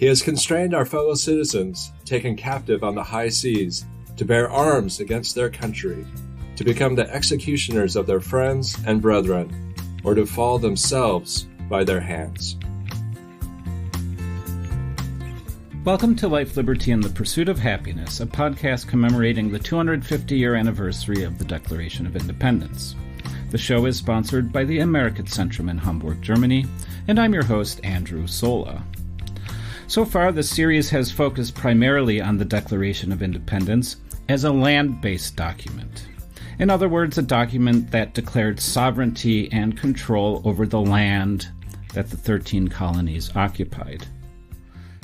He has constrained our fellow citizens, taken captive on the high seas, to bear arms against their country, to become the executioners of their friends and brethren, or to fall themselves by their hands. Welcome to Life, Liberty, and the Pursuit of Happiness, a podcast commemorating the 250-year anniversary of the Declaration of Independence. The show is sponsored by the American Centrum in Hamburg, Germany, and I'm your host, Andrew Sola. So far, the series has focused primarily on the Declaration of Independence as a land-based document. In other words, a document that declared sovereignty and control over the land that the 13 colonies occupied.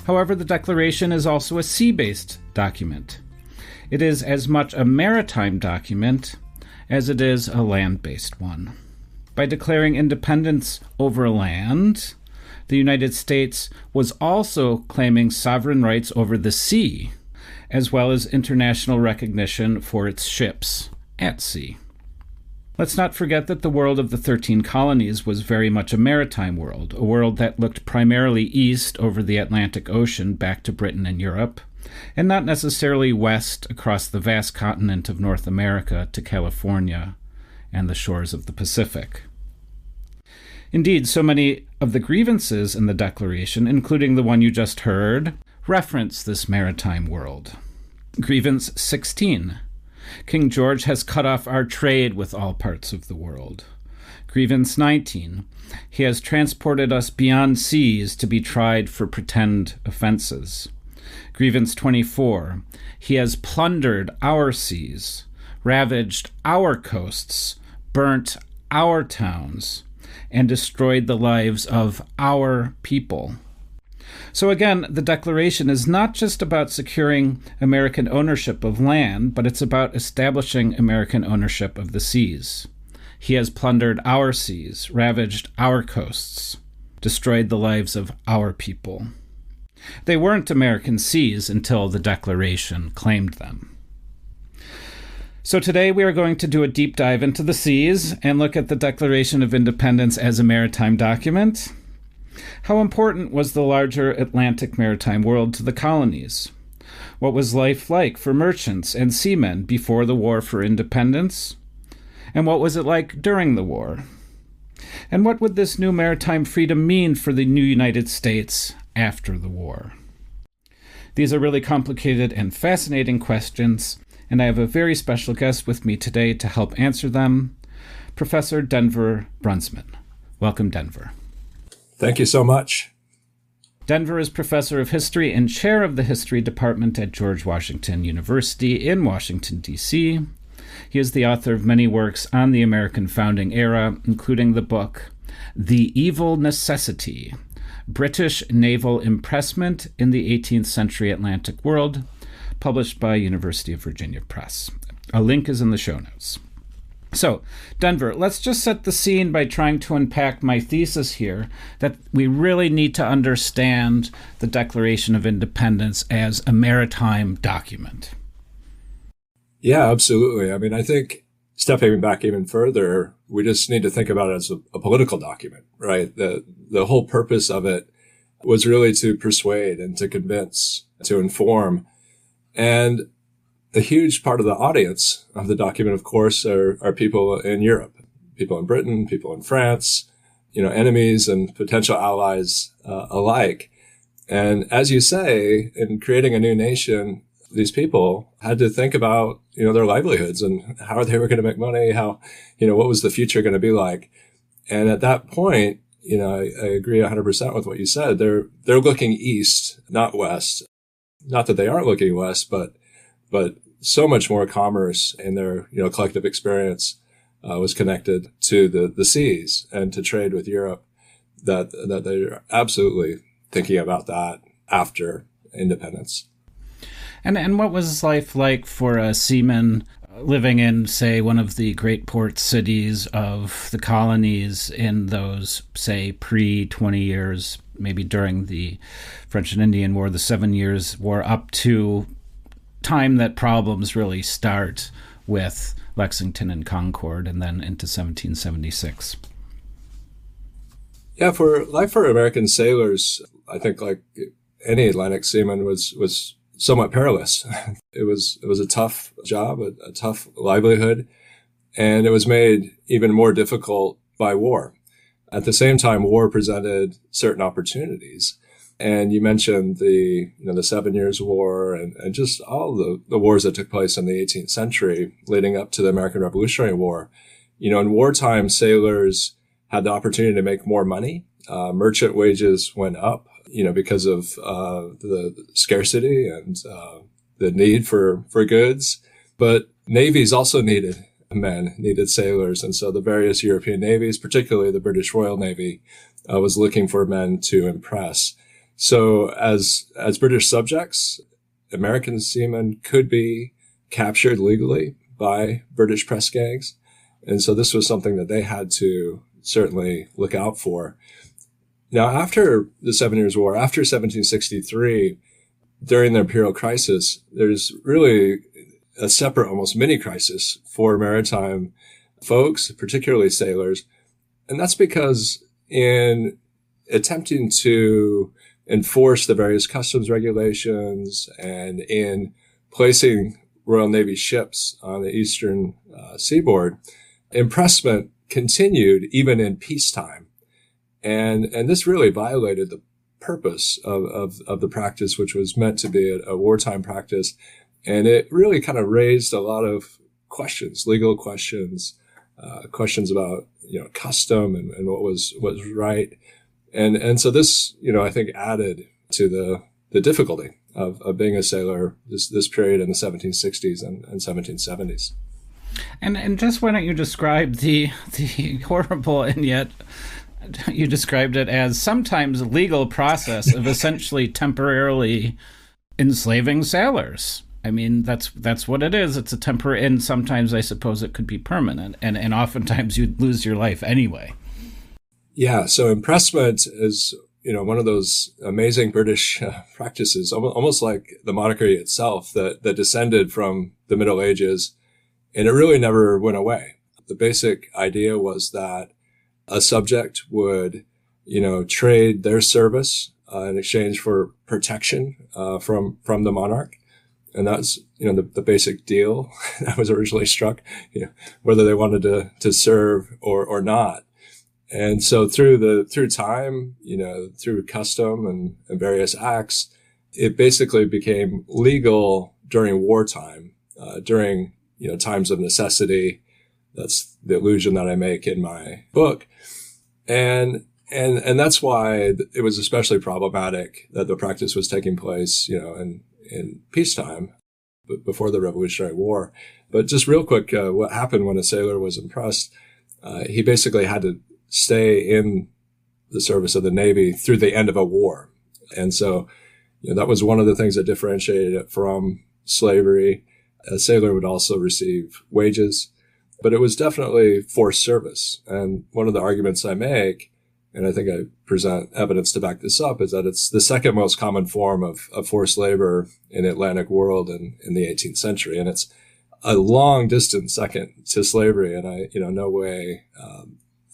However, the Declaration is also a sea-based document. It is as much a maritime document as it is a land-based one. By declaring independence over land, the United States was also claiming sovereign rights over the sea, as well as international recognition for its ships at sea. Let's not forget that the world of the 13 colonies was very much a maritime world, a world that looked primarily east over the Atlantic Ocean back to Britain and Europe, and not necessarily west across the vast continent of North America to California and the shores of the Pacific. Indeed, so many of the grievances in the Declaration, including the one you just heard, reference this maritime world. Grievance 16. King George has cut off our trade with all parts of the world. Grievance 19. He has transported us beyond seas to be tried for pretend offenses. Grievance 24. He has plundered our seas, ravaged our coasts, burnt our towns, and destroyed the lives of our people. So again, the Declaration is not just about securing American ownership of land, but it's about establishing American ownership of the seas. He has plundered our seas, ravaged our coasts, destroyed the lives of our people. They weren't American seas until the Declaration claimed them. So today we are going to do a deep dive into the seas and look at the Declaration of Independence as a maritime document. How important was the larger Atlantic maritime world to the colonies? What was life like for merchants and seamen before the War for Independence? And what was it like during the war? And what would this new maritime freedom mean for the new United States after the war? These are really complicated and fascinating questions, and I have a very special guest with me today to help answer them, Professor Denver Brunsman. Welcome, Denver. Thank you so much. Denver is professor of history and chair of the history department at George Washington University in Washington, D.C. He is the author of many works on the American founding era, including the book The Evil Necessity, British Naval Impressment in the 18th Century Atlantic World, published by University of Virginia Press. A link is in the show notes. So, Denver, let's just set the scene by trying to unpack my thesis here that we really need to understand the Declaration of Independence as a maritime document. Yeah, absolutely. I mean, I think stepping back even further, we just need to think about it as a political document, right? The whole purpose of it was really to persuade and to convince, to inform. And a huge part of the audience of the document, of course, are people in Europe, people in Britain, people in France, enemies and potential allies alike. And as you say, in creating a new nation, these people had to think about, their livelihoods and how they were going to make money, how, what was the future going to be like. And at that point, I agree 100% with what you said. They're looking east, not west. Not that they aren't looking west, but so much more commerce in their, collective experience was connected to the seas and to trade with Europe that they're absolutely thinking about that after independence. And what was life like for a seaman living in, say, one of the great port cities of the colonies in those, say, pre-20 years, maybe during the French and Indian War, the 7 Years' War, up to time that problems really start with Lexington and Concord and then into 1776? Yeah, for American sailors, I think like any Atlantic seaman was somewhat perilous. It was a tough job, a tough livelihood, and it was made even more difficult by war. At the same time, war presented certain opportunities. And you mentioned the 7 Years' War and just all the wars that took place in the 18th century leading up to the American Revolutionary War. In wartime, sailors had the opportunity to make more money. Merchant wages went up, because of the scarcity and the need for goods. But navies also needed sailors. And so the various European navies, particularly the British Royal Navy, was looking for men to impress. So as British subjects, American seamen could be captured legally by British press gangs. And so this was something that they had to certainly look out for. Now, after the 7 Years' War, after 1763, during the imperial crisis, there's really a separate, almost mini crisis for maritime folks, particularly sailors. And that's because in attempting to enforce the various customs regulations and in placing Royal Navy ships on the eastern seaboard, impressment continued even in peacetime. And this really violated the purpose of the practice, which was meant to be a wartime practice. And it really kind of raised a lot of questions, legal questions, questions about, custom and what was right. And so this, I think added to the difficulty of being a sailor this period in the 1760s and 1770s. And just why don't you describe the horrible, and yet you described it as sometimes legal process of essentially temporarily enslaving sailors. I mean, that's what it is. It's a temporary, and sometimes I suppose it could be permanent, and oftentimes you'd lose your life anyway. Yeah, so impressment is, one of those amazing British practices, almost like the monarchy itself that descended from the Middle Ages, and it really never went away. The basic idea was that a subject would, trade their service in exchange for protection from the monarch. And that's, the basic deal that was originally struck, whether they wanted to serve or not. And so through time, through custom and various acts, it basically became legal during wartime, during, times of necessity. That's the allusion that I make in my book. And that's why it was especially problematic that the practice was taking place, in peacetime, before the Revolutionary War. But just real quick, what happened when a sailor was impressed, he basically had to stay in the service of the Navy through the end of a war. And so, that was one of the things that differentiated it from slavery. A sailor would also receive wages, but it was definitely forced service. And one of the arguments I make, and I think I present evidence to back this up, is that it's the second most common form of forced labor in the Atlantic world in the 18th century. And it's a long distance second to slavery. And I, no way,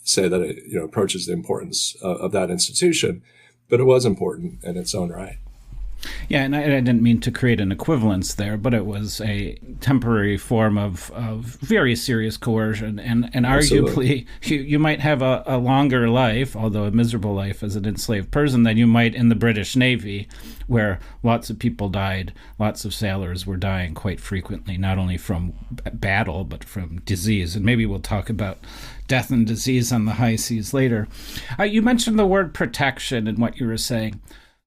say that it, approaches the importance of that institution, but it was important in its own right. Yeah, and I didn't mean to create an equivalence there, but it was a temporary form of very serious coercion, and arguably you might have a longer life, although a miserable life as an enslaved person, than you might in the British Navy, where lots of people died, lots of sailors were dying quite frequently, not only from battle, but from disease. And maybe we'll talk about death and disease on the high seas later. You mentioned the word protection in what you were saying.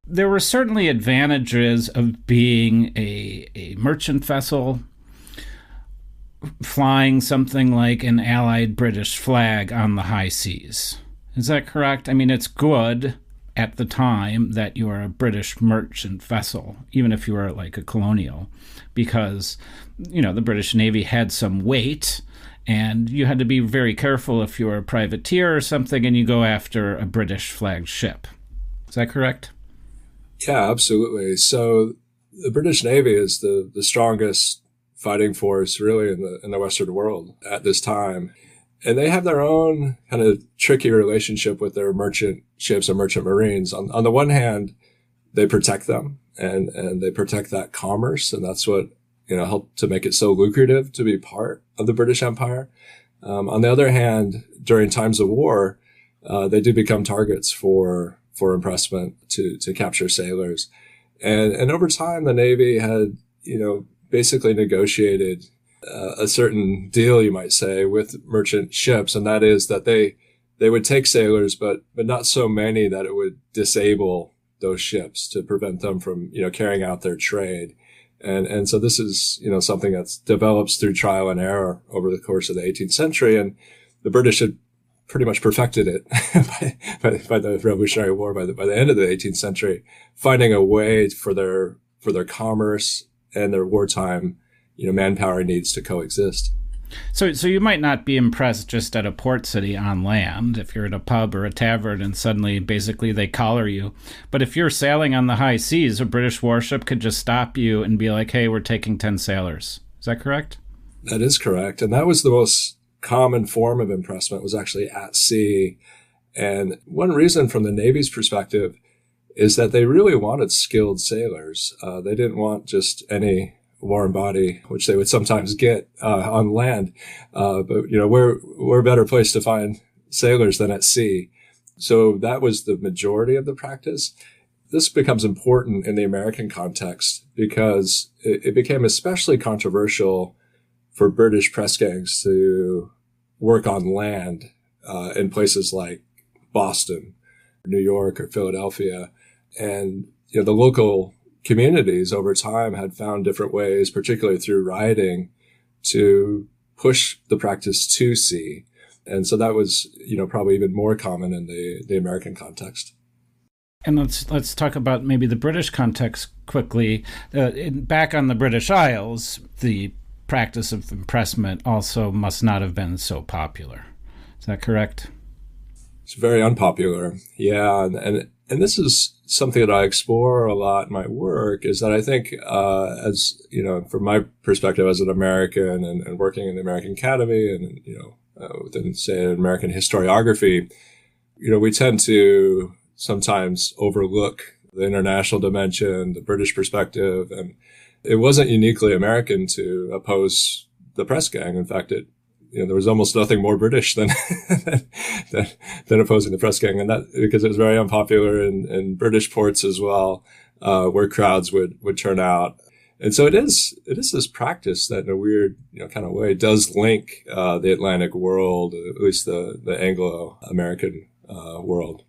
There were certainly advantages of being a merchant vessel, flying something like an Allied British flag on the high seas. Is that correct? I mean, it's good at the time that you are a British merchant vessel, even if you are like a colonial, because, the British Navy had some weight, and you had to be very careful if you were a privateer or something and you go after a British flagged ship. Is that correct? Yeah, absolutely. So the British Navy is the strongest fighting force really in the Western world at this time. And they have their own kind of tricky relationship with their merchant ships and merchant marines. On the one hand, they protect them and they protect that commerce. And that's what, helped to make it so lucrative to be part of the British Empire. On the other hand, during times of war, they do become targets for impressment to capture sailors. And over time, the Navy had, basically negotiated a certain deal, you might say, with merchant ships. And that is that they would take sailors, but not so many that it would disable those ships to prevent them from, carrying out their trade. And so this is, something that's develops through trial and error over the course of the 18th century. And the British had pretty much perfected it by the Revolutionary War, by the end of the 18th century, finding a way for their commerce and their wartime, manpower needs to coexist. So you might not be impressed just at a port city on land if you're at a pub or a tavern and suddenly basically they collar you. But if you're sailing on the high seas, a British warship could just stop you and be like, hey, we're taking 10 sailors. Is that correct? That is correct. And that was the most common form of impressment, was actually at sea. And one reason from the Navy's perspective is that they really wanted skilled sailors. They didn't want just any warm body, which they would sometimes get on land. But we're a better place to find sailors than at sea. So that was the majority of the practice. This becomes important in the American context because it became especially controversial for British press gangs to work on land in places like Boston, New York, or Philadelphia. And the local communities over time had found different ways, particularly through rioting, to push the practice to sea. And so that was, probably even more common in the American context. And let's talk about maybe the British context quickly. Back on the British Isles, the practice of impressment also must not have been so popular. Is that correct? It's very unpopular. Yeah. And this is something that I explore a lot in my work, is that I think, as, from my perspective as an American and working in the American Academy and, within, say, American historiography, we tend to sometimes overlook the international dimension, the British perspective. And it wasn't uniquely American to oppose the press gang. In fact, there was almost nothing more British than opposing the press gang, and that because it was very unpopular in British ports as well, where crowds would turn out. And so it is this practice that, in a weird kind of way, does link the Atlantic world, at least the Anglo-American world.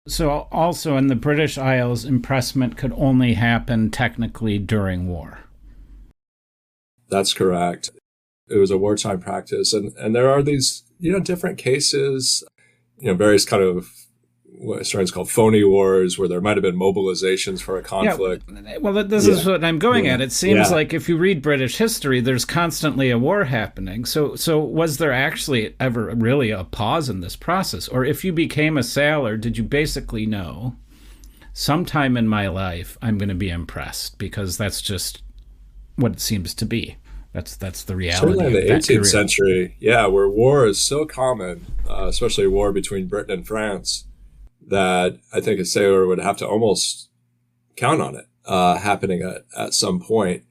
So also in the British Isles, impressment could only happen technically during war. That's correct. It was a wartime practice. And there are these, different cases, various kind of what historians call phony wars, where there might have been mobilizations for a conflict. Yeah, well, this is what I'm going at. It seems like if you read British history, there's constantly a war happening. So was there actually ever really a pause in this process? Or if you became a sailor, did you basically know, sometime in my life, I'm going to be impressed, because that's just what it seems to be. That's the reality. Certainly in the 18th century, where war is so common, especially war between Britain and France, that I think a sailor would have to almost count on it happening at some point.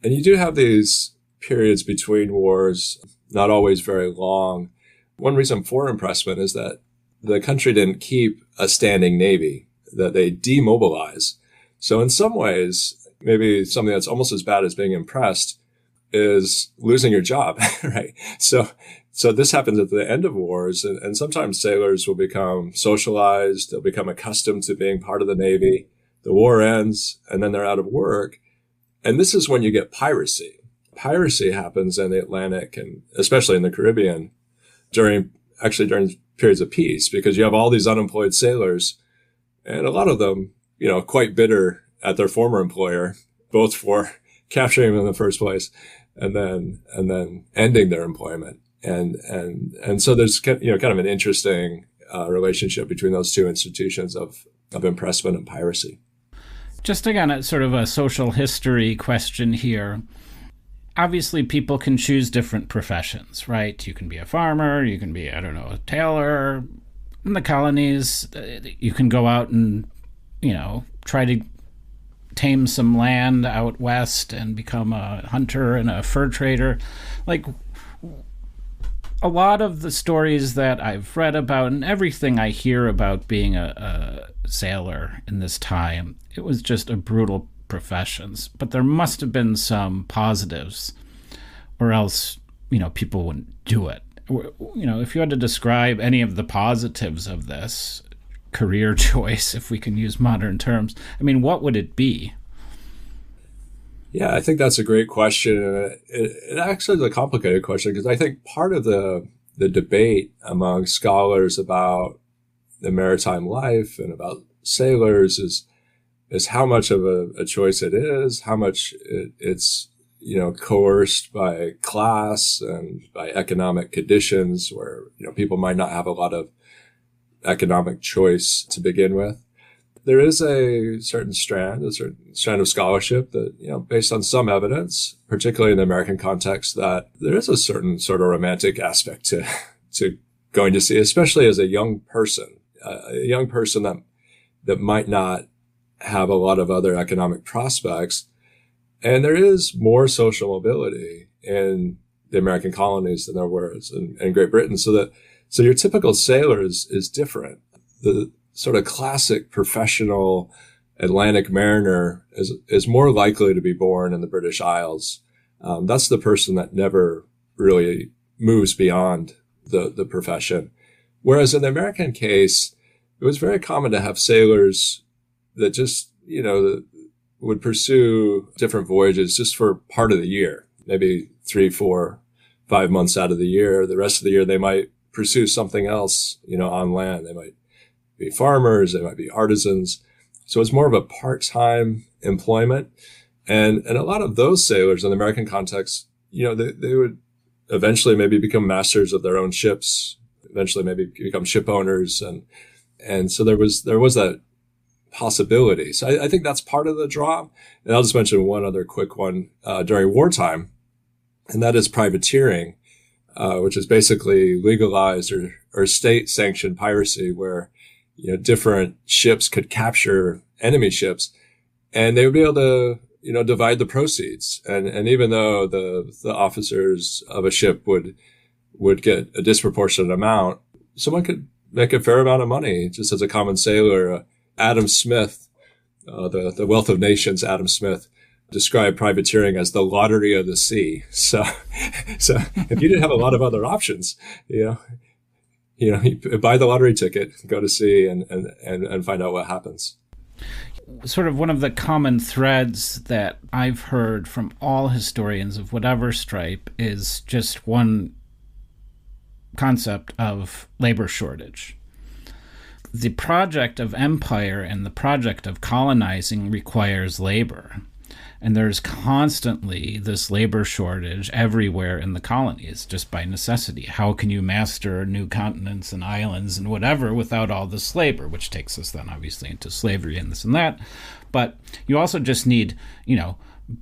And you do have these periods between wars, not always very long. One reason for impressment is that the country didn't keep a standing navy, that they demobilize. So in some ways, maybe something that's almost as bad as being impressed is losing your job, right? So this happens at the end of wars, and sometimes sailors will become socialized. They'll become accustomed to being part of the Navy. The war ends, and then they're out of work. And this is when you get piracy. Piracy happens in the Atlantic, and especially in the Caribbean, during periods of peace, because you have all these unemployed sailors, and a lot of them, quite bitter at their former employer, both for capturing them in the first place and then ending their employment. And so there's, kind of an interesting relationship between those two institutions of impressment and piracy. Just again, a sort of a social history question here. Obviously, people can choose different professions, right? You can be a farmer, you can be, a tailor. In the colonies, you can go out and, try to tame some land out west and become a hunter and a fur trader. Like, a lot of the stories that I've read about and everything I hear about being a sailor in this time, it was just a brutal profession. But there must have been some positives, or else, people wouldn't do it. If you had to describe any of the positives of this career choice, if we can use modern terms, what would it be? Yeah, I think that's a great question. It actually is a complicated question, because I think part of the debate among scholars about the maritime life and about sailors is how much of a choice it is, how much it's coerced by class and by economic conditions, where people might not have a lot of economic choice to begin with. There is a certain strand of scholarship that, based on some evidence, particularly in the American context, that there is a certain sort of romantic aspect to going to sea, especially as a young person that might not have a lot of other economic prospects. And there is more social mobility in the American colonies than there was in Great Britain. So your typical sailor is different. The sort of classic professional Atlantic mariner is more likely to be born in the British Isles. That's the person that never really moves beyond the profession. Whereas in the American case, it was very common to have sailors that just, would pursue different voyages just for part of the year, maybe 3, 4, 5 months out of the year. The rest of the year, they might pursue something else, on land. They might be farmers, they might be artisans. So it's more of a part-time employment. And a lot of those sailors in the American context, they would eventually maybe become masters of their own ships, eventually maybe become ship owners. And so there was that possibility. So I think that's part of the draw. And I'll just mention one other quick one during wartime, and that is privateering, which is basically legalized or state-sanctioned piracy, where different ships could capture enemy ships, and they would be able to divide the proceeds. And even though the officers of a ship would get a disproportionate amount, someone could make a fair amount of money just as a common sailor. Adam Smith, the Wealth of Nations, Adam Smith, described privateering as the lottery of the sea. So if you didn't have a lot of other options, you buy the lottery ticket, go to sea, and find out what happens. Sort of one of the common threads that I've heard from all historians of whatever stripe is just one concept of labor shortage. The project of empire and the project of colonizing requires labor. And there's constantly this labor shortage everywhere in the colonies, just by necessity. How can you master new continents and islands and whatever without all this labor, which takes us then obviously into slavery and this and that. But you also just need,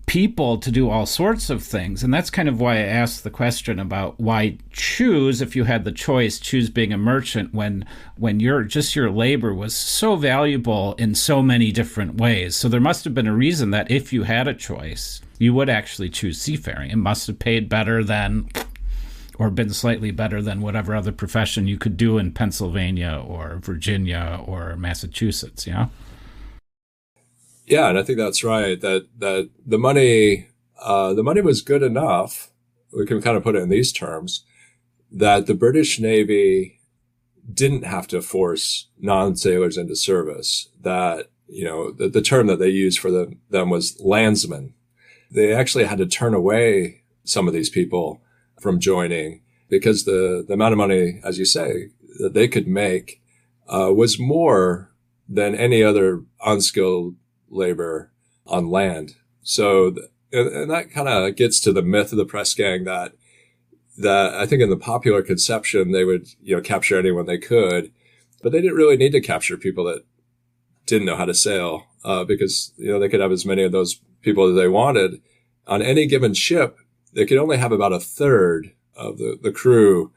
people to do all sorts of things. And that's kind of why I asked the question about why choose, if you had the choice, choose being a merchant when your labor was so valuable in so many different ways. So there must have been a reason that if you had a choice, you would actually choose seafaring. It must have paid better than, or been slightly better than whatever other profession you could do in Pennsylvania or Virginia or Massachusetts, Yeah, and I think that's right. That the money was good enough. We can kind of put it in these terms, that the British Navy didn't have to force non-sailors into service. That the term that they used for them was landsmen. They actually had to turn away some of these people from joining because the amount of money, as you say, that they could make was more than any other unskilled labor on land. So, and that kind of gets to the myth of the press gang that I think in the popular conception, they would, capture anyone they could, but they didn't really need to capture people that didn't know how to sail, because, they could have as many of those people as they wanted. On any given ship, they could only have about a third of the crew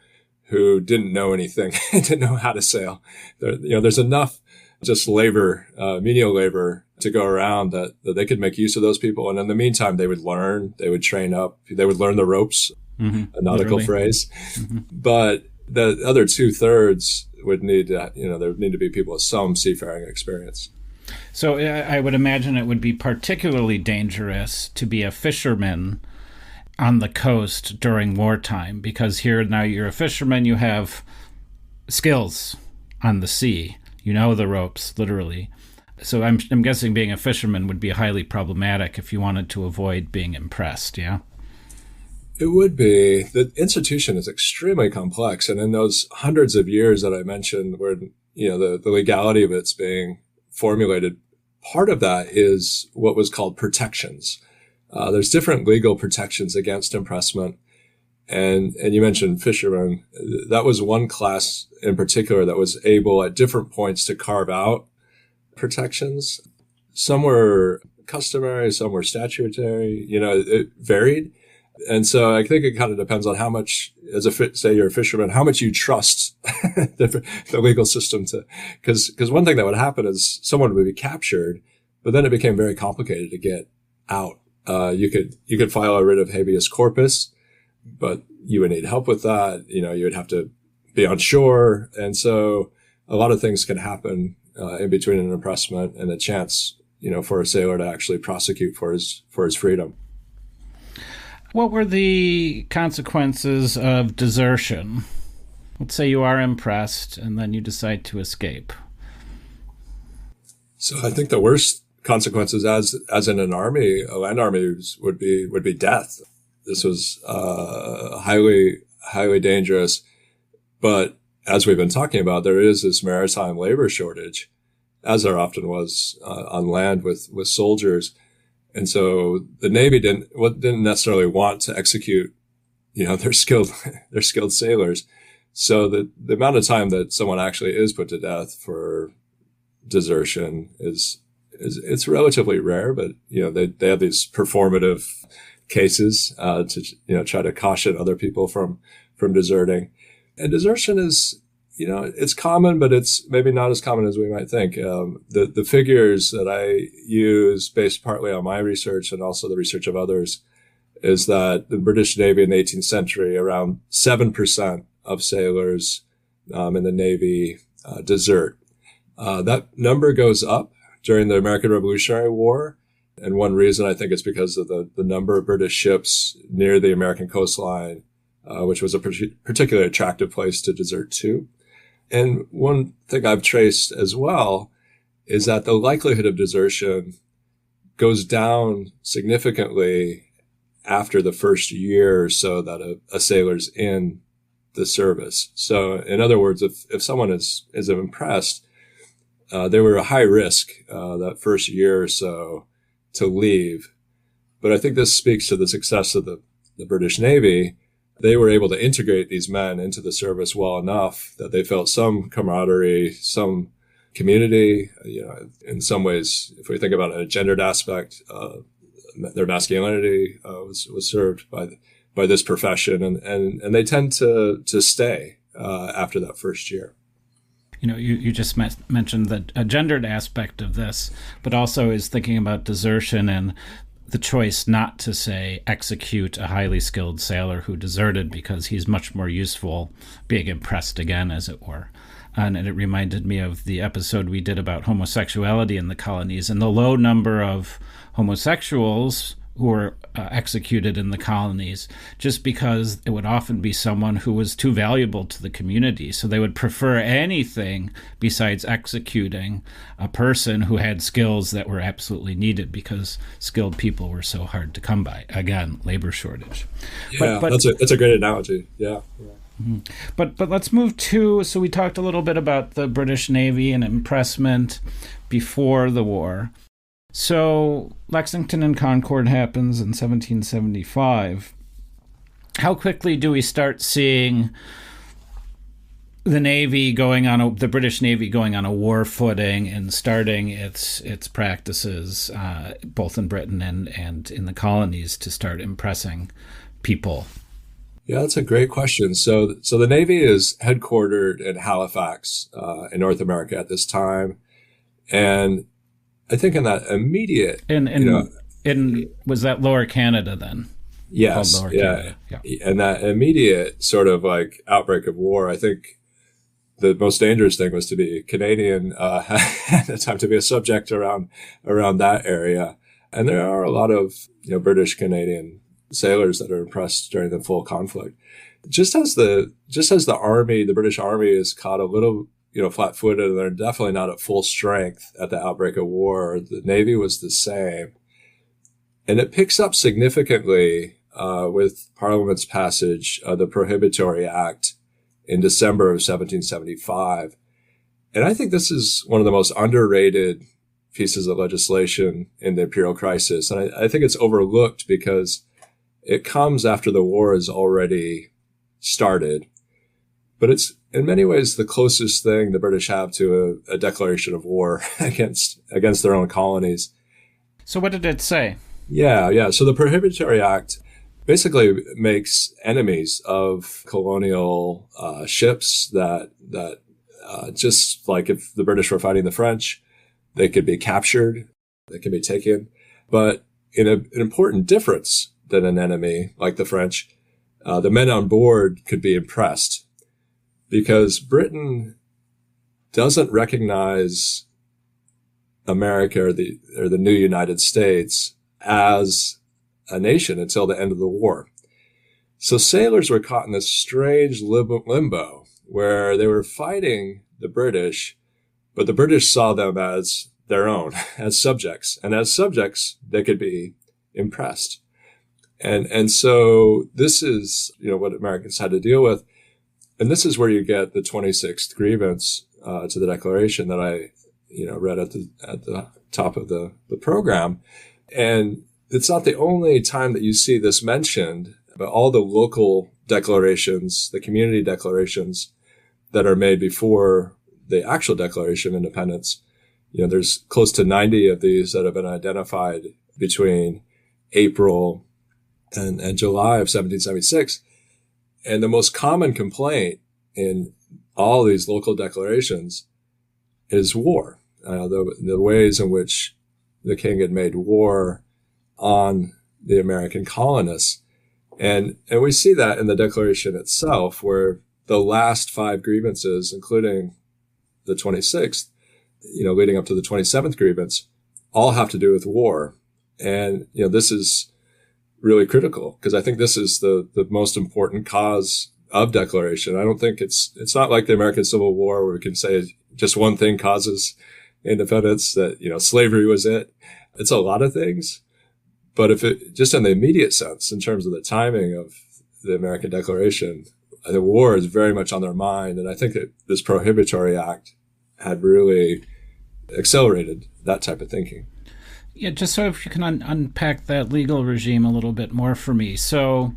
who didn't know anything, didn't know how to sail. There's enough just labor, menial labor to go around, that they could make use of those people. And in the meantime, they would train up, they would learn the ropes, a nautical phrase. But the other 2/3 would need to, there would need to be people with some seafaring experience. So I would imagine it would be particularly dangerous to be a fisherman on the coast during wartime, because here now you're a fisherman, you have skills on the sea, you know the ropes, literally. So I'm guessing being a fisherman would be highly problematic if you wanted to avoid being impressed, yeah? It would be. The institution is extremely complex, and in those hundreds of years that I mentioned where, the legality of it's being formulated, part of that is what was called protections. There's different legal protections against impressment. And you mentioned fishermen. That was one class in particular that was able at different points to carve out protections. Some were customary, some were statutory, it varied. And so I think it kind of depends on how much, say you're a fisherman, how much you trust the legal system because one thing that would happen is someone would be captured, but then it became very complicated to get out. You could file a writ of habeas corpus, but you would need help with that. You would have to be on shore. And so a lot of things can happen in between an impressment and a chance, for a sailor to actually prosecute for his freedom. What were the consequences of desertion? Let's say you are impressed and then you decide to escape. So I think the worst consequences, as in an army, a land army, would be death. This was highly, highly dangerous. But as we've been talking about, there is this maritime labor shortage, as there often was on land with soldiers. And so the Navy didn't necessarily want to execute, their skilled sailors. So the amount of time that someone actually is put to death for desertion it's relatively rare, but they have these performative cases to try to caution other people from deserting. And desertion is it's common, but it's maybe not as common as we might think. The figures that I use, based partly on my research and also the research of others, is that the British Navy in the 18th century, around 7% of sailors in the Navy desert. That number goes up during the American Revolutionary War. And one reason I think is because of the number of British ships near the American coastline, which was a particularly attractive place to desert to. And one thing I've traced as well is that the likelihood of desertion goes down significantly after the first year or so that a sailor's in the service. So in other words, if someone is impressed, they were a high risk that first year or so to leave. But I think this speaks to the success of the British Navy. They were able to integrate these men into the service well enough that they felt some camaraderie, some community. In some ways, if we think about a gendered aspect, their masculinity was served by this profession, and they tend to stay after that first year. You just mentioned a gendered aspect of this, but also is thinking about desertion and the choice not to, say, execute a highly skilled sailor who deserted because he's much more useful being impressed again, as it were. And it reminded me of the episode we did about homosexuality in the colonies and the low number of homosexuals who were executed in the colonies, just because it would often be someone who was too valuable to the community. So they would prefer anything besides executing a person who had skills that were absolutely needed, because skilled people were so hard to come by. Again, labor shortage. Yeah, but that's a great analogy. Yeah. Mm-hmm. But let's move to, so we talked a little bit about the British Navy and impressment before the war. So Lexington and Concord happens in 1775. How quickly do we start seeing the British Navy going on a war footing and starting its practices, both in Britain and in the colonies, to start impressing people? Yeah, that's a great question. So the Navy is headquartered in Halifax, in North America at this time. And I think in that immediate, was that Lower Canada then? Yes, Lower yeah. Canada. And that immediate sort of like outbreak of war, I think the most dangerous thing was to be Canadian at the time, to be a subject around that area. And there are a lot of British Canadian sailors that are impressed during the full conflict. Just as the army, the British Army, is caught a little flat-footed, and they're definitely not at full strength at the outbreak of war. The Navy was the same, and it picks up significantly with Parliament's passage of the Prohibitory Act in December of 1775. And I think this is one of the most underrated pieces of legislation in the imperial crisis. And I think it's overlooked because it comes after the war has already started. But it's in many ways the closest thing the British have to a declaration of war against their own colonies. So what did it say? Yeah. So the Prohibitory Act basically makes enemies of colonial ships that just like if the British were fighting the French, they could be captured, they can be taken. But in an important difference than an enemy like the French, the men on board could be impressed, because Britain doesn't recognize America or the new United States as a nation until the end of the war. So sailors were caught in this strange limbo where they were fighting the British, but the British saw them as their own, as subjects. And as subjects, they could be impressed. And so this is, what Americans had to deal with. And this is where you get the 26th grievance to the Declaration that I, read at the top of the program. And it's not the only time that you see this mentioned, but all the local declarations, the community declarations that are made before the actual Declaration of Independence, there's close to 90 of these that have been identified between April and July of 1776. And the most common complaint in all these local declarations is war. The ways in which the king had made war on the American colonists. And we see that in the Declaration itself, where the last 5 grievances, including the 26th, leading up to the 27th grievance, all have to do with war. And, this is really critical, because I think this is the most important cause of declaration. I don't think it's not like the American Civil War where we can say just one thing causes independence, that, slavery was it. It's a lot of things. But if it just in the immediate sense, in terms of the timing of the American Declaration, the war is very much on their mind. And I think that this Prohibitory Act had really accelerated that type of thinking. Yeah, just so if you can unpack that legal regime a little bit more for me. So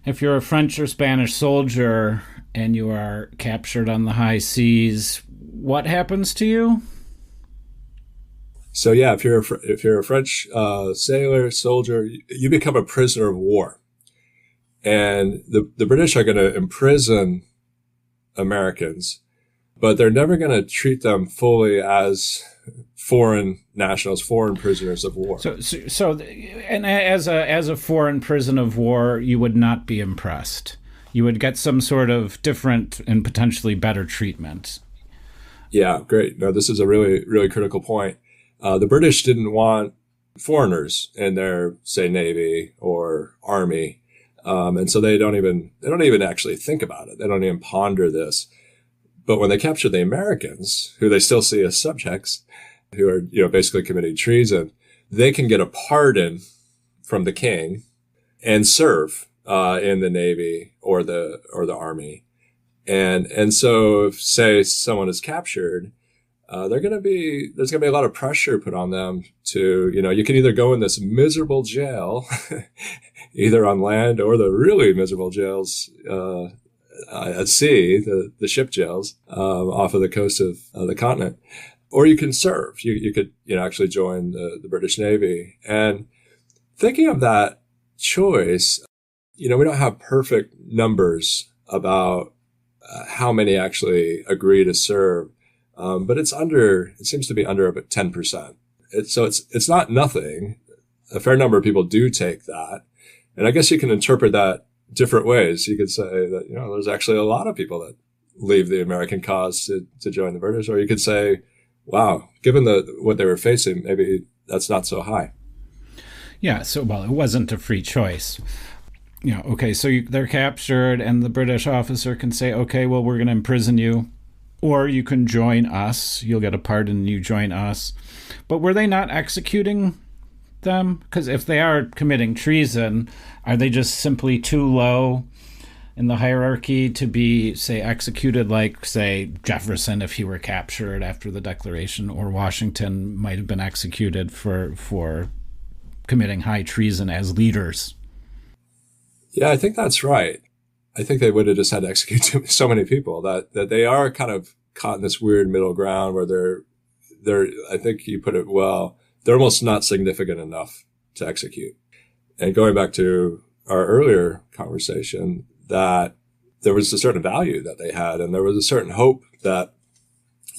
if you're a French or Spanish soldier and you are captured on the high seas, what happens to you? So yeah, if you're a French sailor, soldier, you become a prisoner of war. And the British are going to imprison Americans, but they're never going to treat them fully as foreign nationals, foreign prisoners of war. So, and as a foreign prison of war, you would not be impressed. You would get some sort of different and potentially better treatment. Yeah, great. No, this is a really, really critical point. The British didn't want foreigners in their, say, Navy or Army. And so they don't even actually think about it. They don't even ponder this. But when they capture the Americans, who they still see as subjects, who are, basically committing treason, they can get a pardon from the king and serve, in the Navy or the Army. And so if, say, someone is captured, there's going to be a lot of pressure put on them to, you can either go in this miserable jail, either on land or the really miserable jails, at sea, the ship jails, off of the coast of the continent, or you can serve. You could, actually join the British Navy. And thinking of that choice, we don't have perfect numbers about how many actually agree to serve. But it seems to be under about 10%. So it's not nothing. A fair number of people do take that. And I guess you can interpret that different ways. You could say that, there's actually a lot of people that leave the American cause to join the British. Or you could say, wow, given what they were facing, maybe that's not so high. Yeah. So, it wasn't a free choice. Okay, so they're captured and the British officer can say, okay, well, we're going to imprison you, or you can join us. You'll get a pardon and you join us. But were they not executing them? Because if they are committing treason, are they just simply too low in the hierarchy to be, say, executed like, say, Jefferson if he were captured after the Declaration, or Washington might have been executed for committing high treason as leaders? Yeah, I think that's right. I think they would have just had to execute so many people that they are kind of caught in this weird middle ground where they're, I think you put it well, they're almost not significant enough to execute. And going back to our earlier conversation, that there was a certain value that they had, and there was a certain hope that,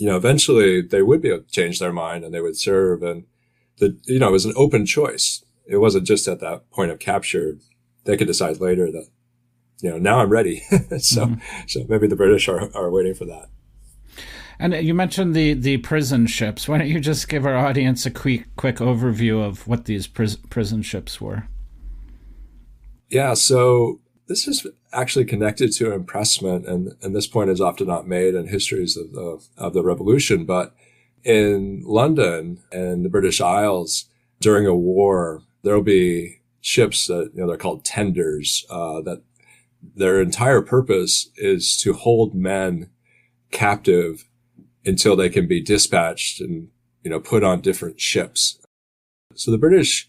eventually they would be able to change their mind and they would serve. And it was an open choice. It wasn't just at that point of capture. They could decide later that, now I'm ready. So maybe the British are waiting for that. And you mentioned the prison ships. Why don't you just give our audience a quick overview of what these prison ships were? Yeah, so this is actually connected to impressment, and this point is often not made in histories of the Revolution. But in London and the British Isles during a war, there'll be ships that, they're called tenders, that their entire purpose is to hold men captive until they can be dispatched and, put on different ships. So the British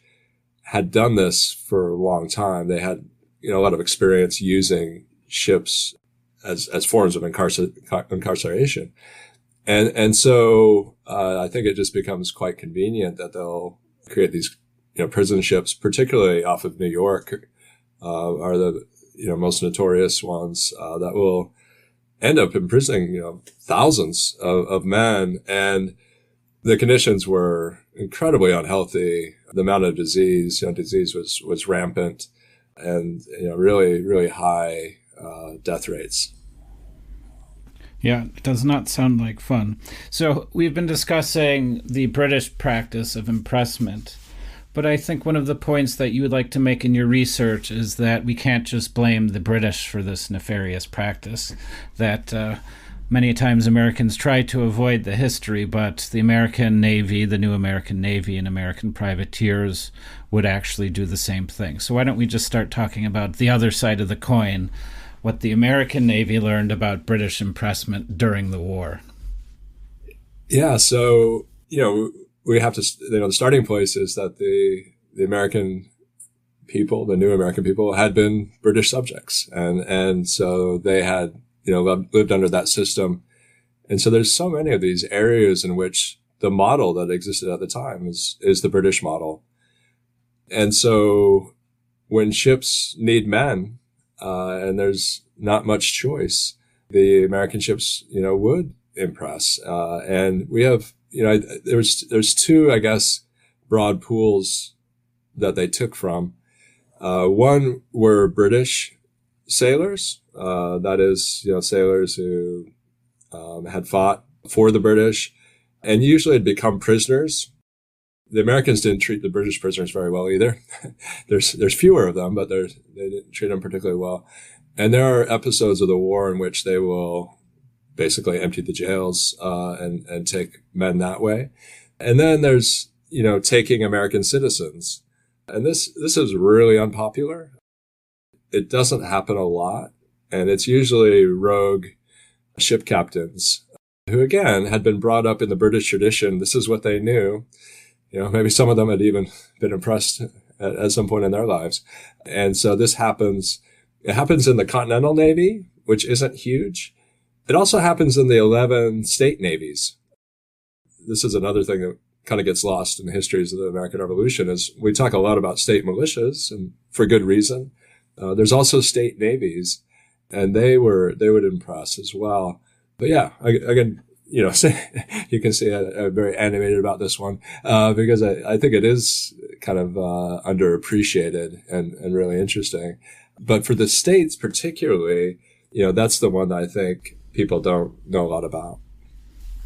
had done this for a long time. They had, a lot of experience using ships as forms of incarceration. And so, I think it just becomes quite convenient that they'll create these, prison ships, particularly off of New York, are the, most notorious ones, that will end up imprisoning, thousands of men. And the conditions were incredibly unhealthy. The amount of disease was rampant, and, really, really high, death rates. Yeah, it does not sound like fun. So we've been discussing the British practice of impressment, but I think one of the points that you would like to make in your research is that we can't just blame the British for this nefarious practice, that many times Americans try to avoid the history, but the American Navy, the new American Navy, and American privateers would actually do the same thing. So why don't we just start talking about the other side of the coin, what the American Navy learned about British impressment during the war? Yeah, so, we have to, the starting place is that the American people, the new American people, had been British subjects. And so they had, lived under that system. And so there's so many of these areas in which the model that existed at the time is the British model. And so when ships need men, and there's not much choice, the American ships, would impress. And we have, there's two, I guess, broad pools that they took from. One were British sailors, that is, sailors who had fought for the British and usually had become prisoners. The Americans didn't treat the British prisoners very well either. There's fewer of them, but they didn't treat them particularly well. And there are episodes of the war in which they will basically empty the jails and take men that way. And then there's, taking American citizens. And this is really unpopular. It doesn't happen a lot. And it's usually rogue ship captains who, again, had been brought up in the British tradition. This is what they knew. Maybe some of them had even been impressed at some point in their lives. And so this happens. It happens in the Continental Navy, which isn't huge. It also happens in the 11 state navies. This is another thing that kind of gets lost in the histories of the American Revolution is we talk a lot about state militias, and for good reason. There's also state navies, and they would impress as well. But yeah, again, you can see I'm very animated about this one, because I think it is kind of, underappreciated and really interesting. But for the states particularly, that's the one that I think people don't know a lot about.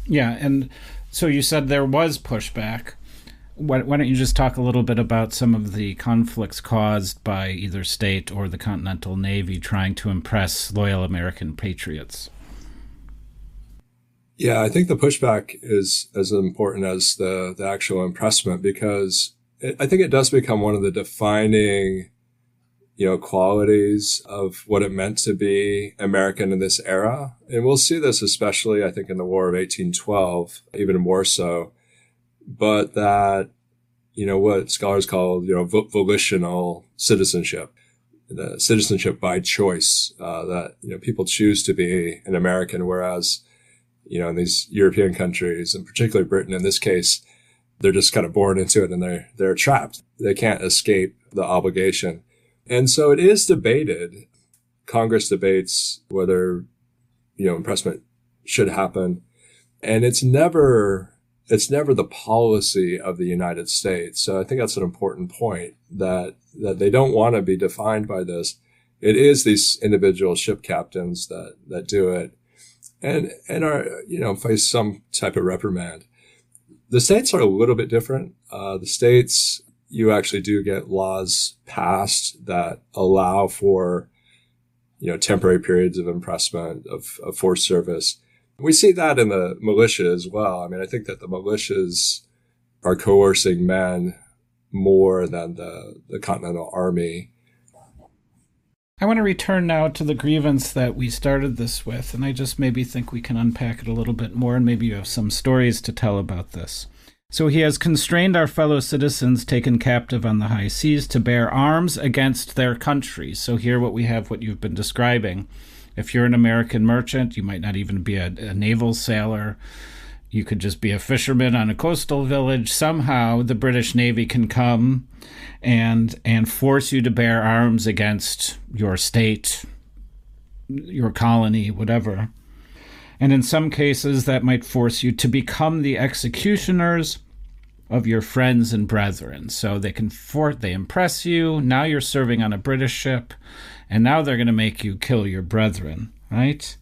Yeah. And so you said there was pushback. Why don't you just talk a little bit about some of the conflicts caused by either state or the Continental Navy trying to impress loyal American patriots? Yeah, I think the pushback is as important as the actual impressment, because I think it does become one of the defining, qualities of what it meant to be American in this era. And we'll see this especially, I think, in the War of 1812, even more so. But that, what scholars call, volitional citizenship, the citizenship by choice, that, people choose to be an American, whereas, in these European countries, and particularly Britain in this case, they're just kind of born into it and they're trapped. They can't escape the obligation. And so it is debated. Congress debates whether, impressment should happen. And it's never the policy of the United States. So I think that's an important point, that they don't want to be defined by this. It is these individual ship captains that do it and are, face some type of reprimand. The states are a little bit different. The states, you actually do get laws passed that allow for, temporary periods of impressment, of forced service. We see that in the militia as well. I mean, I think that the militias are coercing men more than the Continental Army. I want to return now to the grievance that we started this with, and I just maybe think we can unpack it a little bit more, and maybe you have some stories to tell about this. So he has constrained our fellow citizens taken captive on the high seas to bear arms against their country. So here what we have, what you've been describing. If you're an American merchant, you might not even be a naval sailor. You could just be a fisherman on a coastal village. Somehow the British Navy can come and force you to bear arms against your state, your colony, whatever. And in some cases, that might force you to become the executioners of your friends and brethren. So they impress you. Now you're serving on a British ship, and now they're going to make you kill your brethren, right?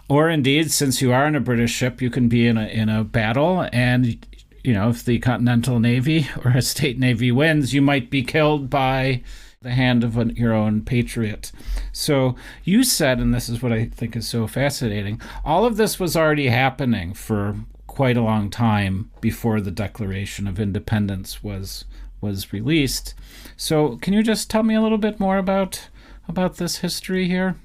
Or indeed, since you are in a British ship, you can be in a battle, and if the Continental Navy or a state navy wins, you might be killed by the hand of your own patriot. So you said, and this is what I think is so fascinating, all of this was already happening for quite a long time before the Declaration of Independence was released. So can you just tell me a little bit more about this history here?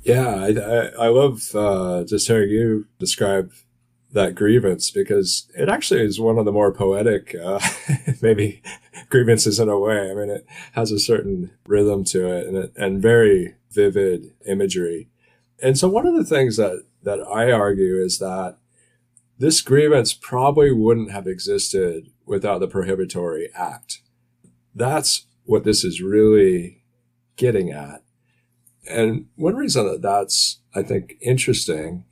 Yeah, I love just hearing you describe that grievance, because it actually is one of the more poetic, maybe grievances in a way. I mean, it has a certain rhythm to it and very vivid imagery. And so one of the things that I argue is that this grievance probably wouldn't have existed without the Prohibitory Act. That's what this is really getting at. And one reason that's, I think, interesting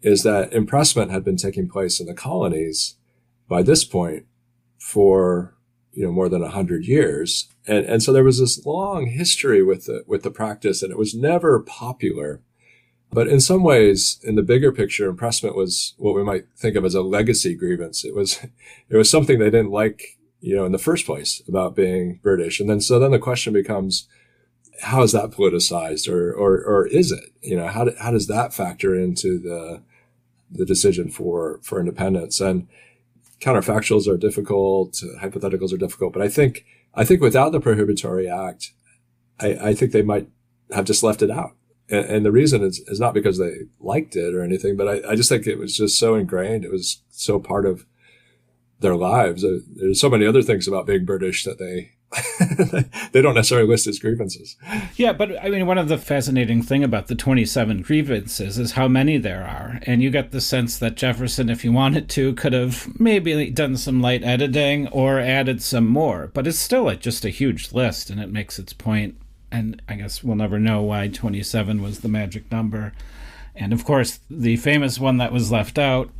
is that impressment had been taking place in the colonies by this point for, more than 100 years. And so there was this long history with the practice, and it was never popular. But in some ways, in the bigger picture, impressment was what we might think of as a legacy grievance. It was something they didn't like, in the first place about being British. And then the question becomes, how is that politicized, or is it? How does that factor into the decision for independence? And counterfactuals are difficult, hypotheticals are difficult, but I think without the Prohibitory Act, I think they might have just left it out. And the reason is not because they liked it or anything, but I just think it was just so ingrained. It was so part of their lives. There's so many other things about being British that they don't necessarily list as grievances. Yeah, but I mean, one of the fascinating thing about the 27 grievances is how many there are. And you get the sense that Jefferson, if he wanted to, could have maybe done some light editing or added some more. But it's still just a huge list, and it makes its point. And I guess we'll never know why 27 was the magic number. And of course, the famous one that was left out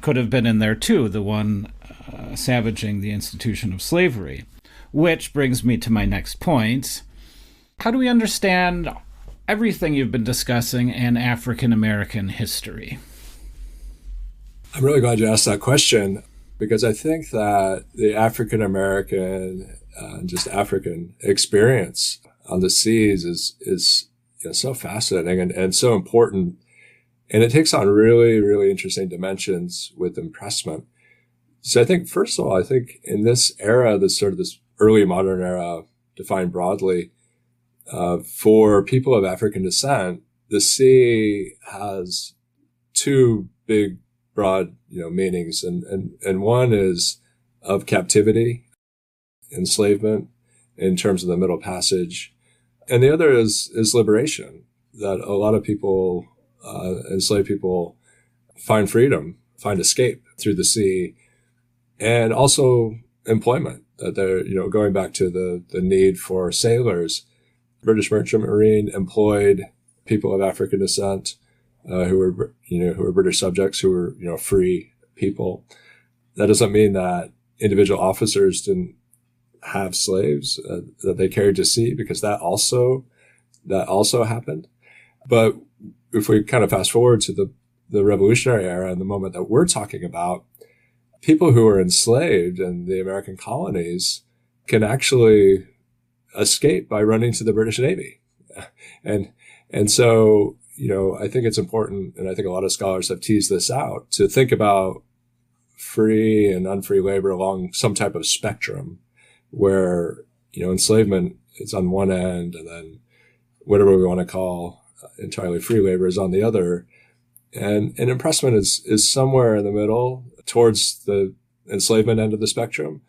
could have been in there too, the one savaging the institution of slavery. Which brings me to my next point. How do we understand everything you've been discussing in African American history? I'm really glad you asked that question, because I think that the African American, just African experience on the seas is so fascinating and so important. And it takes on really, really interesting dimensions with impressment. So I think, first of all, I think in this era, this early modern era, defined broadly, for people of African descent, the sea has two big, broad, meanings. And one is of captivity, enslavement in terms of the Middle Passage. And the other is liberation, that a lot of people, enslaved people, find freedom, find escape through the sea, and also employment, that they're, going back to the need for sailors. British Merchant Marine employed people of African descent, who were British subjects, who were, free people. That doesn't mean that individual officers didn't have slaves that they carried to sea, because that also happened. But if we kind of fast forward to the Revolutionary era and the moment that we're talking about, people who were enslaved in the American colonies can actually escape by running to the British Navy. And so, I think it's important, and I think a lot of scholars have teased this out, to think about free and unfree labor along some type of spectrum where, enslavement is on one end, and then whatever we want to call entirely free labor is on the other. And impressment is somewhere in the middle towards the enslavement end of the spectrum.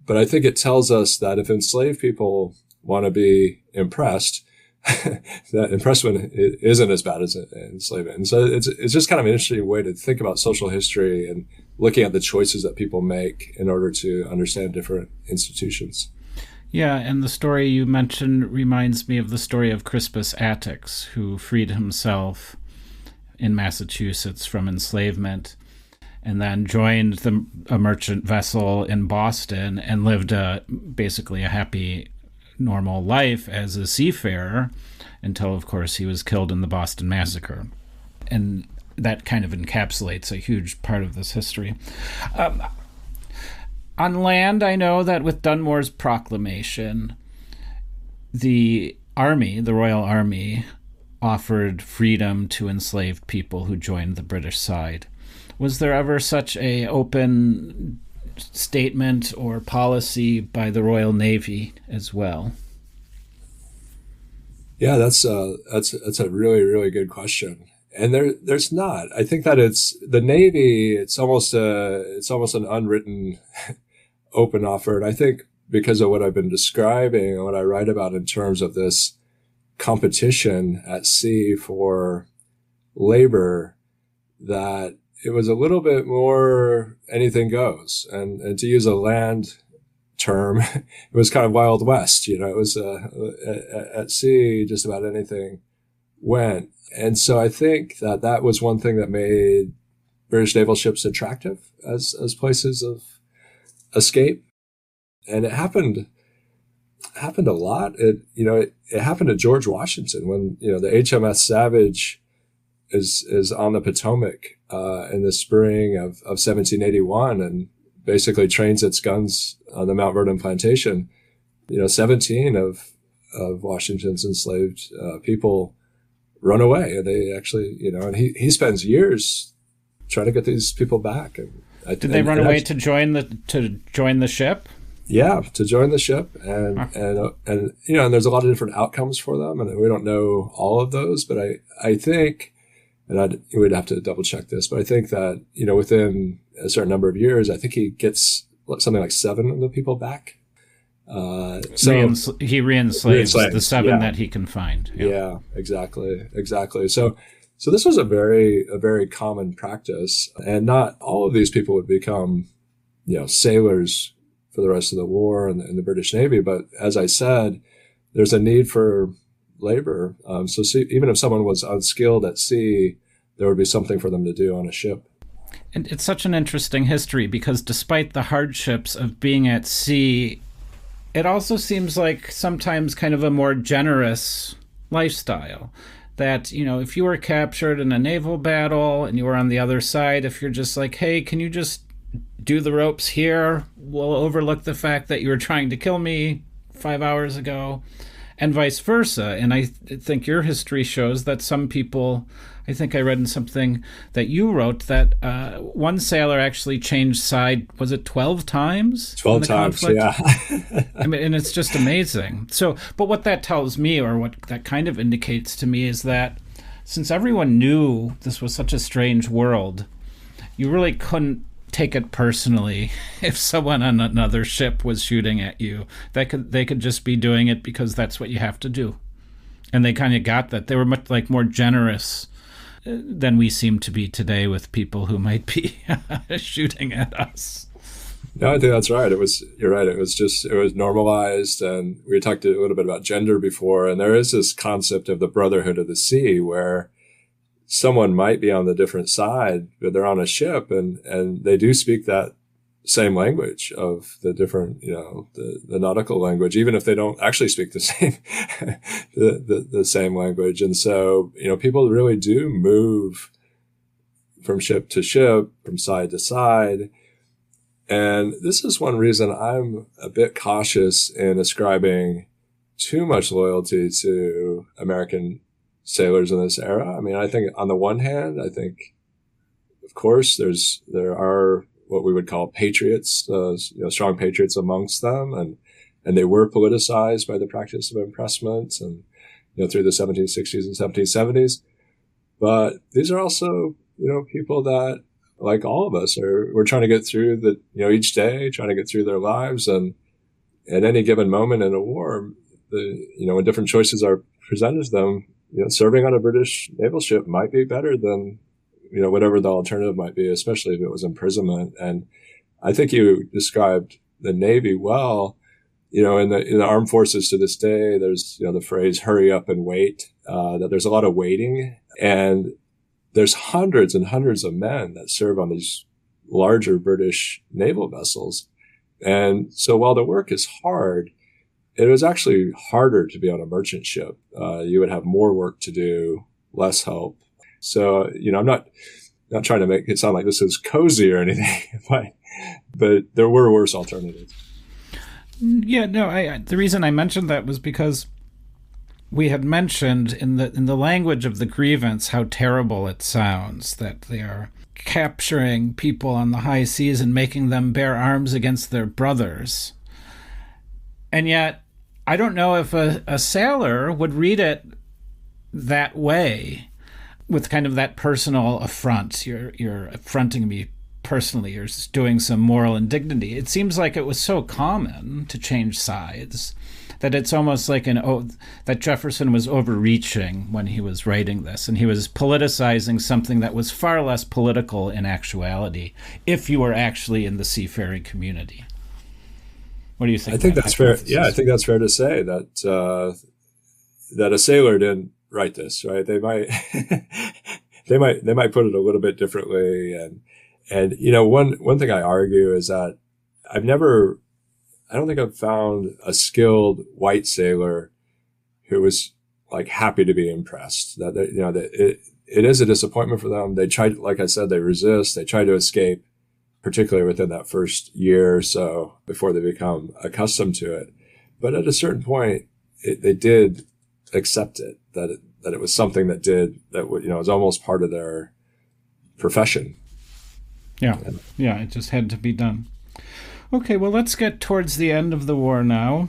But I think it tells us that if enslaved people want to be impressed, that impressment isn't as bad as enslavement. And so it's just kind of an interesting way to think about social history and looking at the choices that people make in order to understand different institutions. Yeah, and the story you mentioned reminds me of the story of Crispus Attucks, who freed himself in Massachusetts from enslavement and then joined a merchant vessel in Boston and lived basically a happy, normal life as a seafarer until, of course, he was killed in the Boston Massacre. And that kind of encapsulates a huge part of this history. On land, I know that with Dunmore's proclamation, the Royal Army, offered freedom to enslaved people who joined the British side. Was there ever such a open statement or policy by the Royal Navy as well? Yeah, that's a really, really good question. And there's not. I think that it's the Navy. It's almost an unwritten open offer. And I think because of what I've been describing and what I write about in terms of this competition at sea for labor, that it was a little bit more anything goes. And to use a land term, it was kind of Wild West. It was at sea, just about anything went. And so I think that was one thing that made British naval ships attractive as places of escape. And it happened a lot. It happened to George Washington when, the HMS Savage is on the Potomac in the spring of 1781 and basically trains its guns on the Mount Vernon plantation. 17 of Washington's enslaved people run away, and they actually, and he spends years trying to get these people back. And did they run away to join the ship? Yeah, to join the ship, and there's a lot of different outcomes for them, and we don't know all of those, but I think, and we'd have to double check this, but I think that within a certain number of years, I think he gets something like 7 of the people back. He re-enslaves the 7 that he can find. Yeah, exactly. So this was a very common practice, and not all of these people would become, sailors for the rest of the war in the British Navy. But as I said, there's a need for labor. So even if someone was unskilled at sea, there would be something for them to do on a ship. And it's such an interesting history because despite the hardships of being at sea, it also seems like sometimes kind of a more generous lifestyle. That, if you were captured in a naval battle and you were on the other side, if you're just like, hey, can you just do the ropes here? We'll overlook the fact that you were trying to kill me 5 hours ago, and vice versa. And I think your history shows that some people, I think I read in something that you wrote that one sailor actually changed side, was it 12 times? 12 times, conflict? Yeah. I mean, and it's just amazing. So, but what that tells me, or what that kind of indicates to me, is that since everyone knew this was such a strange world, you really couldn't take it personally if someone on another ship was shooting at you. They could just be doing it because that's what you have to do. And they kind of got that. They were much more generous than we seem to be today with people who might be shooting at us. No, I think that's right. You're right. It was normalized, and we talked a little bit about gender before, and there is this concept of the brotherhood of the sea where someone might be on the different side, but they're on a ship and they do speak that same language of the different, the nautical language, even if they don't actually speak the same, the same language. And so, people really do move from ship to ship, from side to side. And this is one reason I'm a bit cautious in ascribing too much loyalty to American sailors in this era. I mean, I think on the one hand, of course, there are what we would call patriots, strong patriots amongst them, and they were politicized by the practice of impressment and through the 1760s and 1770s. But these are also people that, like all of us, we're trying to get through each day, trying to get through their lives, and at any given moment in a war, when different choices are presented to them, serving on a British naval ship might be better than, whatever the alternative might be, especially if it was imprisonment. And I think you described the Navy well. In the armed forces to this day, there's, the phrase hurry up and wait, that there's a lot of waiting, and there's hundreds and hundreds of men that serve on these larger British naval vessels. And so while the work is hard, it was actually harder to be on a merchant ship. You would have more work to do, less help. So, I'm not trying to make it sound like this is cozy or anything, but there were worse alternatives. Yeah, no, the reason I mentioned that was because we had mentioned in the language of the Grievance how terrible it sounds, that they are capturing people on the high seas and making them bear arms against their brothers. And yet, I don't know if a sailor would read it that way, with kind of that personal affront. You're affronting me personally. You're just doing some moral indignity. It seems like it was so common to change sides that it's almost like that Jefferson was overreaching when he was writing this, and he was politicizing something that was far less political in actuality, if you were actually in the seafaring community. What do you think? I think that's fair. Yeah, I think that's fair to say that a sailor didn't write this, right? They might they might put it a little bit differently, and one thing I argue is that I don't think I've found a skilled white sailor who was like happy to be impressed. That it is a disappointment for them. They tried, like I said, they resist. They try to escape, particularly within that first year or so before they become accustomed to it. But at a certain point, they did accept it, that it was something that was almost part of their profession. Yeah, it just had to be done. Okay, well, let's get towards the end of the war now.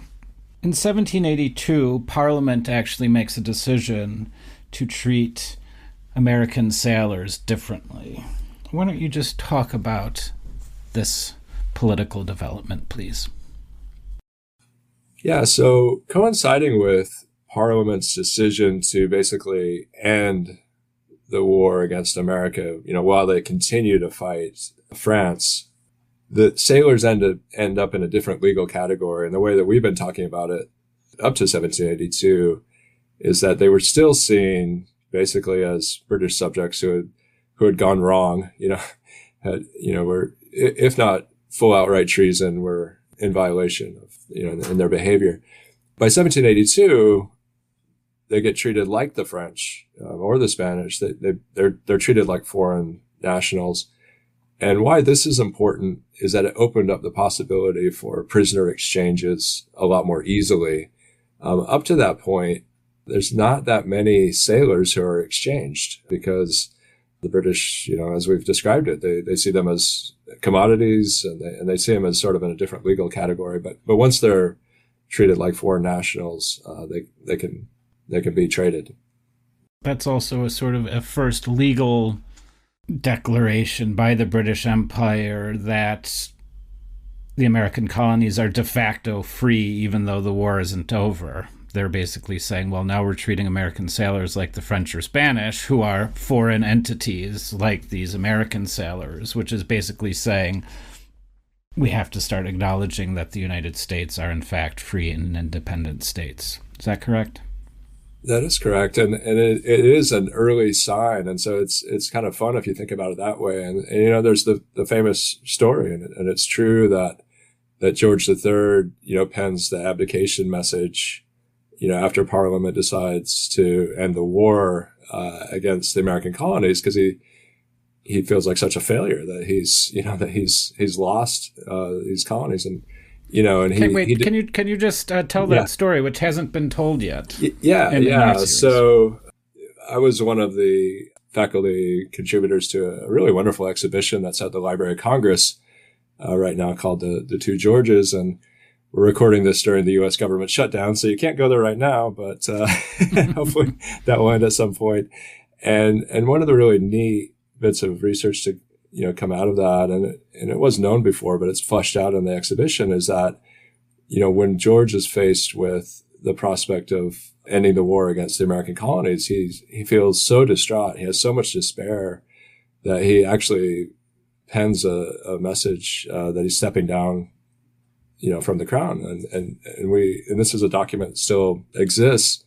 In 1782, Parliament actually makes a decision to treat American sailors differently. Why don't you just talk about this political development, please? Yeah, so coinciding with Parliament's decision to basically end the war against America, while they continue to fight France, the sailors end up in a different legal category. And the way that we've been talking about it up to 1782 is that they were still seen basically as British subjects who had gone wrong, were, if not full outright treason, were in violation of, in their behavior. By 1782, they get treated like the French or the Spanish. They're treated like foreign nationals. And why this is important is that it opened up the possibility for prisoner exchanges a lot more easily. Up to that point, there's not that many sailors who are exchanged because the British, as we've described it, they see them as commodities and they see them as sort of in a different legal category. But once they're treated like foreign nationals, they can be traded. That's also a sort of a first legal declaration by the British Empire that the American colonies are de facto free, even though the war isn't over. They're basically saying, well, now we're treating American sailors like the French or Spanish, who are foreign entities like these American sailors, which is basically saying we have to start acknowledging that the United States are in fact free and independent states. Is that correct? That is correct. And it is an early sign. And so it's kind of fun if you think about it that way. And there's the famous story, and it's true that George III, pens the abdication message, after Parliament decides to end the war against the American colonies, because he feels like such a failure that he's lost these colonies. And can you just tell that story, which hasn't been told yet? Yeah. So I was one of the faculty contributors to a really wonderful exhibition that's at the Library of Congress right now called the Two Georges, and we're recording this during the U.S. government shutdown, so you can't go there right now, but hopefully that will end at some point. And one of the really neat bits of research to come out of that, and it was known before, but it's fleshed out in the exhibition, is that when George is faced with the prospect of ending the war against the American colonies, he feels so distraught, he has so much despair that he actually pens a message that he's stepping down from the crown. And this is a document that still exists.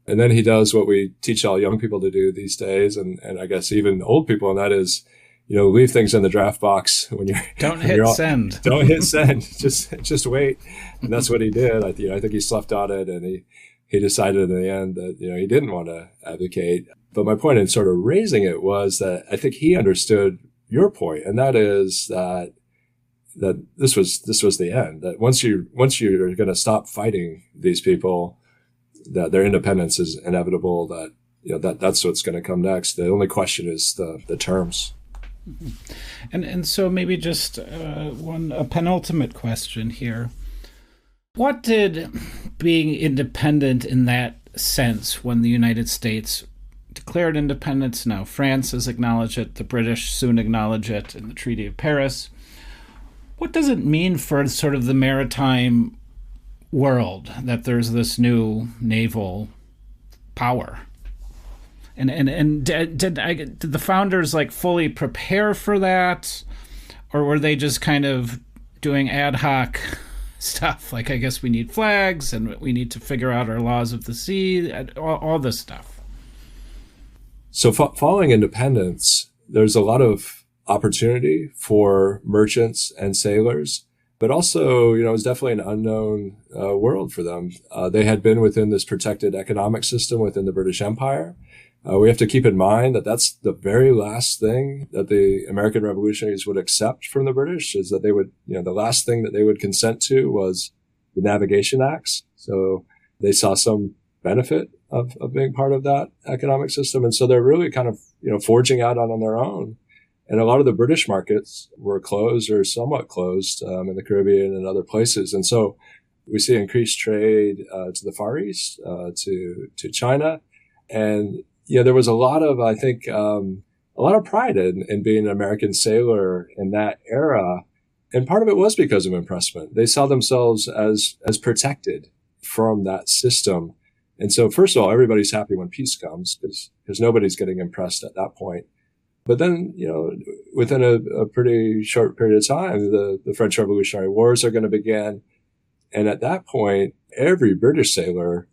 And then he does what we teach all young people to do these days, and I guess even old people, and that is, leave things in the draft box when you're don't hit send. Don't hit send. Just wait. And that's what he did. I think he slept on it, and he decided in the end that he didn't want to advocate. But my point in sort of raising it was that I think he understood your point, and that is that this was the end. That once you're going to stop fighting these people, that their independence is inevitable. That that's what's going to come next. The only question is the terms. And so maybe just a penultimate question here. What did being independent in that sense, when the United States declared independence, now France has acknowledged it, the British soon acknowledge it in the Treaty of Paris, what does it mean for sort of the maritime world that there's this new naval power? And did the founders fully prepare for that, or were they just kind of doing ad hoc stuff? I guess we need flags and we need to figure out our laws of the sea, all this stuff. So following independence, there's a lot of opportunity for merchants and sailors, but also, it was definitely an unknown world for them. They had been within this protected economic system within the British Empire. We have to keep in mind that that's the very last thing that the American revolutionaries would accept from the British, is that they would, the last thing that they would consent to was the Navigation Acts. So they saw some benefit of being part of that economic system. And so they're really kind of, forging out on their own. And a lot of the British markets were closed or somewhat closed in the Caribbean and other places. And so we see increased trade to the Far East, to China. And there was a lot of, I think, a lot of pride in being an American sailor in that era. And part of it was because of impressment. They saw themselves as protected from that system. And so, first of all, everybody's happy when peace comes because nobody's getting impressed at that point. But then, within a pretty short period of time, the French Revolutionary Wars are going to begin. And at that point, every British sailor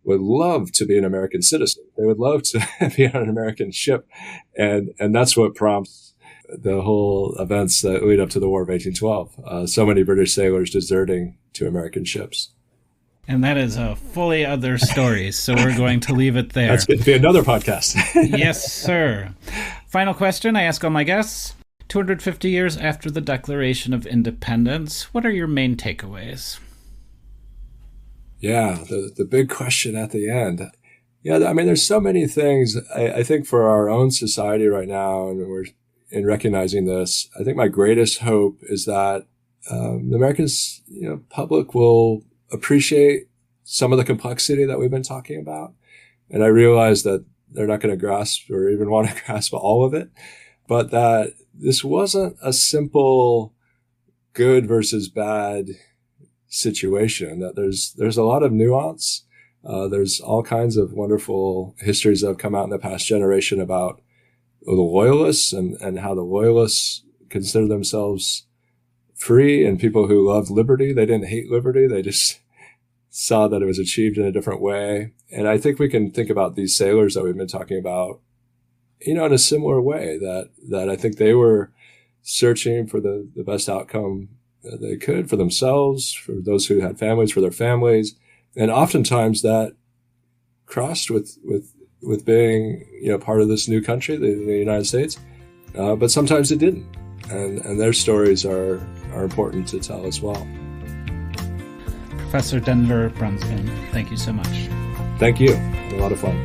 would love to be an American citizen. They would love to be on an American ship. And that's what prompts the whole events that lead up to the War of 1812. So many British sailors deserting to American ships. And that is a fully other story, so we're going to leave it there. That's going to be another podcast. Yes, sir. Final question I ask all my guests. 250 years after the Declaration of Independence, what are your main takeaways? Yeah, the big question at the end. Yeah, I mean, there's so many things. I think for our own society right now, and we're in recognizing this, I think my greatest hope is that the American public will appreciate some of the complexity that we've been talking about. And I realize that they're not going to grasp or even want to grasp all of it, but that this wasn't a simple good versus bad situation, that there's a lot of nuance. There's all kinds of wonderful histories that have come out in the past generation about the loyalists and how the loyalists consider themselves free, and people who loved liberty. They didn't hate liberty. They just saw that it was achieved in a different way. And I think we can think about these sailors that we've been talking about, in a similar way, that I think they were searching for the best outcome that they could for themselves, for those who had families, for their families. And oftentimes that crossed with being, part of this new country, the United States. But sometimes it didn't. And their stories are important to tell as well. Professor Denver Brunsman, thank you so much. Thank you. It was a lot of fun.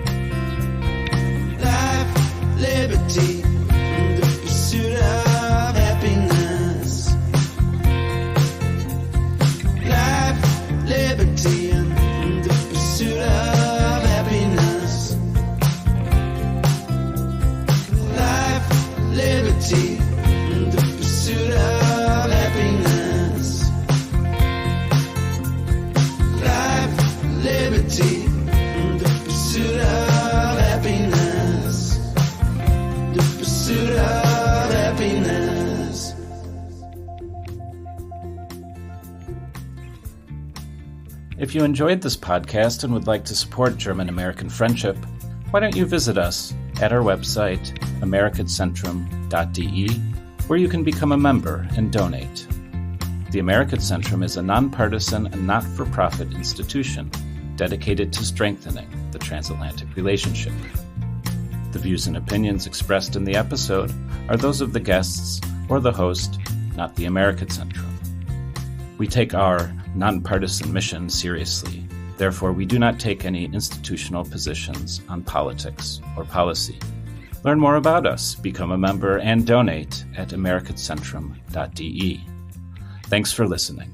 Life, liberty, the pursuit of happiness. Life, liberty, and the pursuit of happiness. Life, liberty, and the pursuit of happiness. Life, liberty, and the pursuit of happiness. The pursuit of happiness. If you enjoyed this podcast and would like to support German-American friendship, why don't you visit us at our website, americatcentrum.de, where you can become a member and donate. The American Centrum is a nonpartisan and not-for-profit institution dedicated to strengthening the transatlantic relationship. The views and opinions expressed in the episode are those of the guests or the host, not the American Centrum. We take our nonpartisan mission seriously. Therefore, we do not take any institutional positions on politics or policy. Learn more about us, become a member, and donate at americatcentrum.de. Thanks for listening.